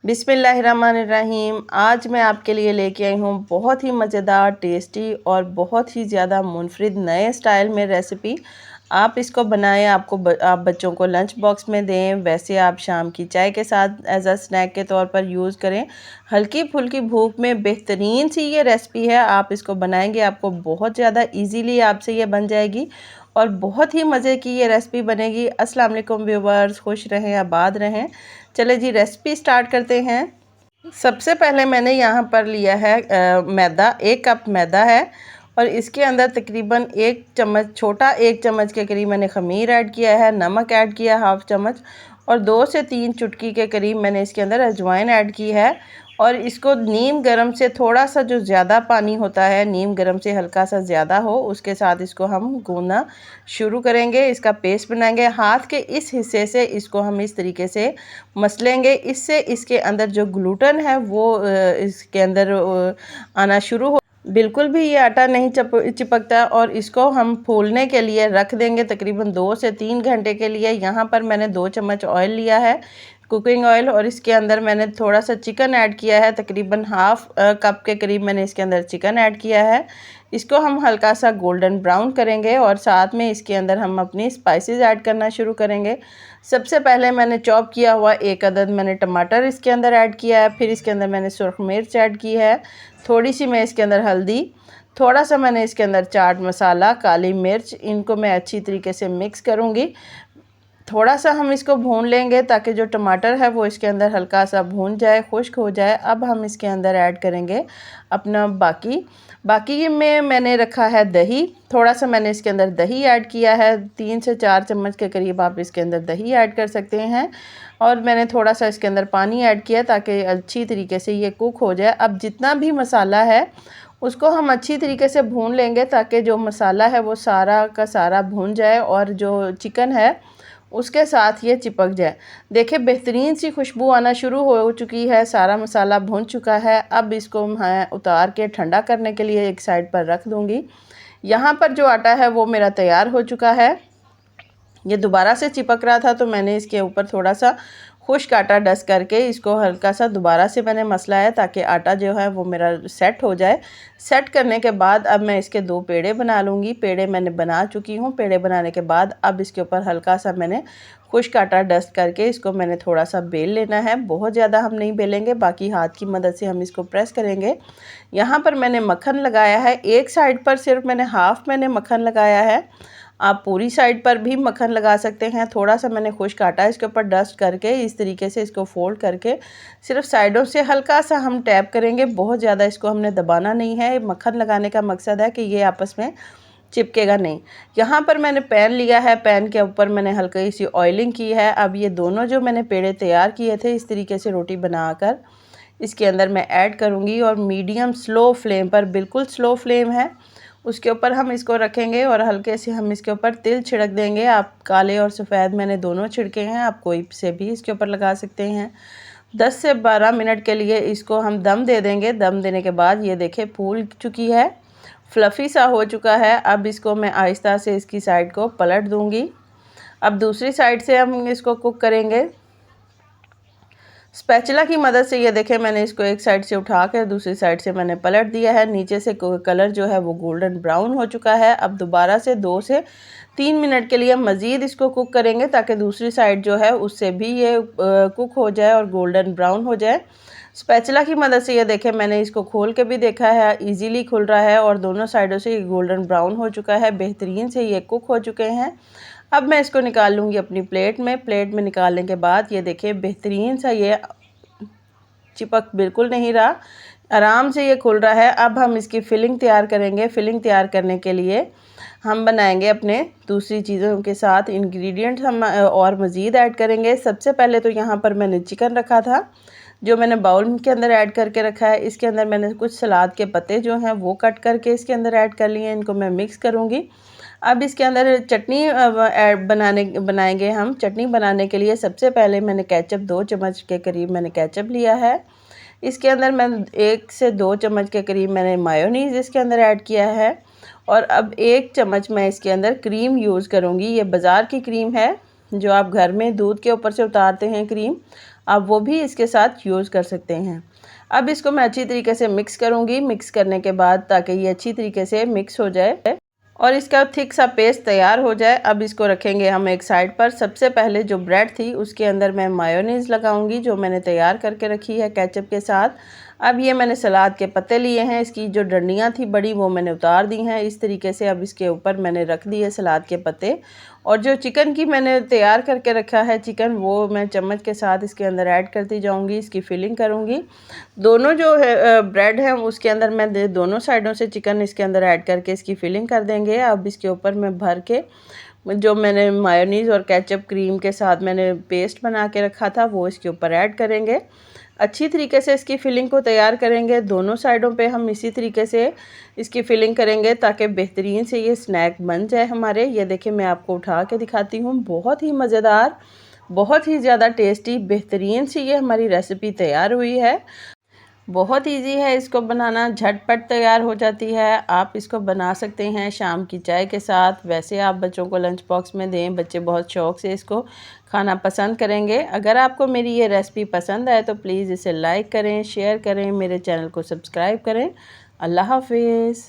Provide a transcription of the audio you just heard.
बिस्मिल्लाहिर्रहमानिर्रहीम। आज मैं आपके लिए लेके आई हूँ बहुत ही मज़ेदार, टेस्टी और बहुत ही ज़्यादा मुनफरिद नए स्टाइल में रेसिपी। आप इसको बनाएं, आप बच्चों को लंच बॉक्स में दें, वैसे आप शाम की चाय के साथ एज अ स्नैक के तौर पर यूज़ करें। हल्की फुल्की भूख में बेहतरीन सी ये रेसिपी है। आप इसको बनाएंगे, आपको बहुत ज़्यादा इजीली आपसे ये बन जाएगी और बहुत ही मज़े की ये रेसिपी बनेगी। अस्सलाम वालेकुम व्यूवर्स, खुश रहें, आबाद रहें। चले जी रेसिपी स्टार्ट करते हैं। सबसे पहले मैंने यहाँ पर लिया है मैदा, 1 कप मैदा है और इसके अंदर तकरीबन 1 चम्मच, छोटा 1 चम्मच के करीब मैंने ख़मीर ऐड किया है, नमक ऐड किया हाफ़ चम्मच और 2 से 3 चुटकी के करीब मैंने इसके अंदर अजवाइन ऐड की है। और इसको नीम गरम से थोड़ा सा, जो ज़्यादा पानी होता है नीम गरम से हल्का सा ज़्यादा हो, उसके साथ इसको हम गूंदना शुरू करेंगे। इसका पेस्ट बनाएंगे। हाथ के इस हिस्से से इसको हम इस तरीके से मसलेंगे। इससे इसके अंदर जो ग्लूटन है वो इसके अंदर आना शुरू हो। बिल्कुल भी ये आटा नहीं चिपकता और इसको हम फूलने के लिए रख देंगे तकरीबन 2 से 3 घंटे के लिए। यहाँ पर मैंने 2 चम्मच ऑयल लिया है, कुकिंग ऑयल, और इसके अंदर मैंने थोड़ा सा चिकन ऐड किया है, तकरीबन हाफ़ कप के करीब मैंने इसके अंदर चिकन ऐड किया है। इसको हम हल्का सा गोल्डन ब्राउन करेंगे और साथ में इसके अंदर हम अपनी स्पाइसेस ऐड करना शुरू करेंगे। सबसे पहले मैंने चॉप किया हुआ 1 अदद मैंने टमाटर इसके अंदर ऐड किया है। फिर इसके अंदर मैंने सुरख मिर्च ऐड की है, थोड़ी सी मैं इसके अंदर हल्दी, थोड़ा सा मैंने इसके अंदर चाट मसाला, काली मिर्च, इनको मैं अच्छी तरीके से मिक्स करूँगी। थोड़ा सा हम इसको भून लेंगे ताकि जो टमाटर है वो इसके अंदर हल्का सा भून जाए, खुश्क हो जाए। अब हम इसके अंदर ऐड करेंगे अपना बाकी में मैंने रखा है दही। थोड़ा सा मैंने इसके अंदर दही ऐड किया है, 3 से 4 चम्मच के करीब आप इसके अंदर दही ऐड कर सकते हैं। और मैंने थोड़ा सा इसके अंदर पानी ऐड किया ताकि अच्छी तरीके से ये कुक हो जाए। अब जितना भी मसाला है उसको हम अच्छी तरीके से भून लेंगे ताकि जो मसाला है वो सारा का सारा भून जाए और जो चिकन है उसके साथ ये चिपक जाए। देखिए बेहतरीन सी खुशबू आना शुरू हो चुकी है, सारा मसाला भून चुका है। अब इसको मैं उतार के ठंडा करने के लिए एक साइड पर रख दूँगी। यहाँ पर जो आटा है वो मेरा तैयार हो चुका है। ये दोबारा से चिपक रहा था तो मैंने इसके ऊपर थोड़ा सा खुश्क आटा डस्ट करके इसको हल्का सा दोबारा से मैंने मसला है ताकि आटा जो है वो मेरा सेट हो जाए। सेट करने के बाद अब मैं इसके 2 पेड़े बना लूँगी। पेड़े मैंने बना चुकी हूँ। पेड़े बनाने के बाद अब इसके ऊपर हल्का सा मैंने खुश्क आटा डस्ट करके इसको मैंने थोड़ा सा बेल लेना है। बहुत ज़्यादा हम नहीं बेलेंगे, बाकी हाथ की मदद से हम इसको प्रेस करेंगे। यहाँ पर मैंने मक्खन लगाया है, एक साइड पर सिर्फ मैंने हाफ़ मैंने मक्खन लगाया है। आप पूरी साइड पर भी मक्खन लगा सकते हैं। थोड़ा सा मैंने खुश्क आटा इसके ऊपर डस्ट करके इस तरीके से इसको फोल्ड करके सिर्फ साइडों से हल्का सा हम टैप करेंगे। बहुत ज़्यादा इसको हमने दबाना नहीं है। मक्खन लगाने का मकसद है कि ये आपस में चिपकेगा नहीं। यहाँ पर मैंने पैन लिया है, पैन के ऊपर मैंने हल्की सी ऑयलिंग की है। अब ये दोनों जो मैंने पेड़े तैयार किए थे इस तरीके से रोटी बनाकर इसके अंदर मैं ऐड करूँगी और मीडियम स्लो फ्लेम पर, बिल्कुल स्लो फ्लेम है, उसके ऊपर हम इसको रखेंगे और हल्के से हम इसके ऊपर तिल छिड़क देंगे। आप काले और सफ़ेद मैंने दोनों छिड़के हैं, आप कोई से भी इसके ऊपर लगा सकते हैं। 10 से 12 मिनट के लिए इसको हम दम दे देंगे। दम देने के बाद ये देखें फूल चुकी है, फ्लफ़ी सा हो चुका है। अब इसको मैं आहिस्ता से इसकी साइड को पलट दूँगी। अब दूसरी साइड से हम इसको कुक करेंगे। स्पैचुला की मदद से ये देखें मैंने इसको एक साइड से उठा कर दूसरी साइड से मैंने पलट दिया है। नीचे से कलर जो है वो गोल्डन ब्राउन हो चुका है। अब दोबारा से 2 से 3 मिनट के लिए मज़ीद इसको कुक करेंगे ताकि दूसरी साइड जो है उससे भी ये कुक हो जाए और गोल्डन ब्राउन हो जाए। स्पैचुला की मदद से ये देखें मैंने इसको खोल के भी देखा है, इजीली खुल रहा है और दोनों साइडों से ये गोल्डन ब्राउन हो चुका है। बेहतरीन से ये कुक हो चुके हैं। अब मैं इसको निकाल लूँगी अपनी प्लेट में। प्लेट में निकालने के बाद ये देखिए बेहतरीन सा ये चिपक बिल्कुल नहीं रहा, आराम से ये खुल रहा है। अब हम इसकी फिलिंग तैयार करेंगे। फिलिंग तैयार करने के लिए हम बनाएंगे अपने दूसरी चीज़ों के साथ इंग्रेडिएंट्स हम और मज़ीद ऐड करेंगे। सबसे पहले तो यहाँ पर मैंने चिकन रखा था जो मैंने बाउल के अंदर ऐड करके रखा है। इसके अंदर मैंने कुछ सलाद के पत्ते जो हैं वो कट करके इसके अंदर ऐड कर लिए हैं। इनको मैं मिक्स करूँगी। अब इसके अंदर चटनी बनाएंगे हम। चटनी बनाने के लिए सबसे पहले मैंने केचप 2 चम्मच के करीब मैंने केचप लिया है। इसके अंदर मैं 1 से 2 चम्मच के करीब मैंने मायोनीज़ इसके अंदर ऐड किया है और अब 1 चम्मच मैं इसके अंदर क्रीम यूज़ करूँगी। ये बाज़ार की क्रीम है जो आप घर में दूध के ऊपर से उतारते हैं क्रीम, आप वो भी इसके साथ यूज़ कर सकते हैं। अब इसको मैं अच्छी तरीके से मिक्स करूँगी। मिक्स करने के बाद ताकि ये अच्छी तरीके से मिक्स हो जाए और इसका थिक सा पेस्ट तैयार हो जाए। अब इसको रखेंगे हम एक साइड पर। सबसे पहले जो ब्रेड थी उसके अंदर मैं मायोनीज़ लगाऊंगी जो मैंने तैयार करके रखी है केचप के साथ। अब ये मैंने सलाद के पत्ते लिए हैं, इसकी जो डंडियाँ थी बड़ी वो मैंने उतार दी हैं इस तरीके से। अब इसके ऊपर मैंने रख दिए सलाद के पत्ते और जो चिकन की मैंने तैयार करके रखा है चिकन, वो मैं चम्मच के साथ इसके अंदर ऐड करती जाऊंगी, इसकी फिलिंग करूंगी। दोनों जो है ब्रेड है उसके अंदर मैं दोनों साइडों से चिकन इसके अंदर ऐड करके इसकी फिलिंग कर देंगे। अब इसके ऊपर मैं भर के जो मैंने मायोनीज़ और केचप क्रीम के साथ मैंने पेस्ट बना के रखा था वो इसके ऊपर ऐड करेंगे। अच्छी तरीके से इसकी फिलिंग को तैयार करेंगे। दोनों साइडों पे हम इसी तरीके से इसकी फिलिंग करेंगे ताकि बेहतरीन से ये स्नैक बन जाए हमारे। ये देखिए मैं आपको उठा के दिखाती हूँ, बहुत ही मज़ेदार, बहुत ही ज़्यादा टेस्टी बेहतरीन सी ये हमारी रेसिपी तैयार हुई है। बहुत इजी है इसको बनाना, झटपट तैयार हो जाती है। आप इसको बना सकते हैं शाम की चाय के साथ। वैसे आप बच्चों को लंच बॉक्स में दें, बच्चे बहुत शौक़ से इसको खाना पसंद करेंगे। अगर आपको मेरी ये रेसिपी पसंद आए तो प्लीज़ इसे लाइक करें, शेयर करें, मेरे चैनल को सब्सक्राइब करें। अल्लाह हाफिज़।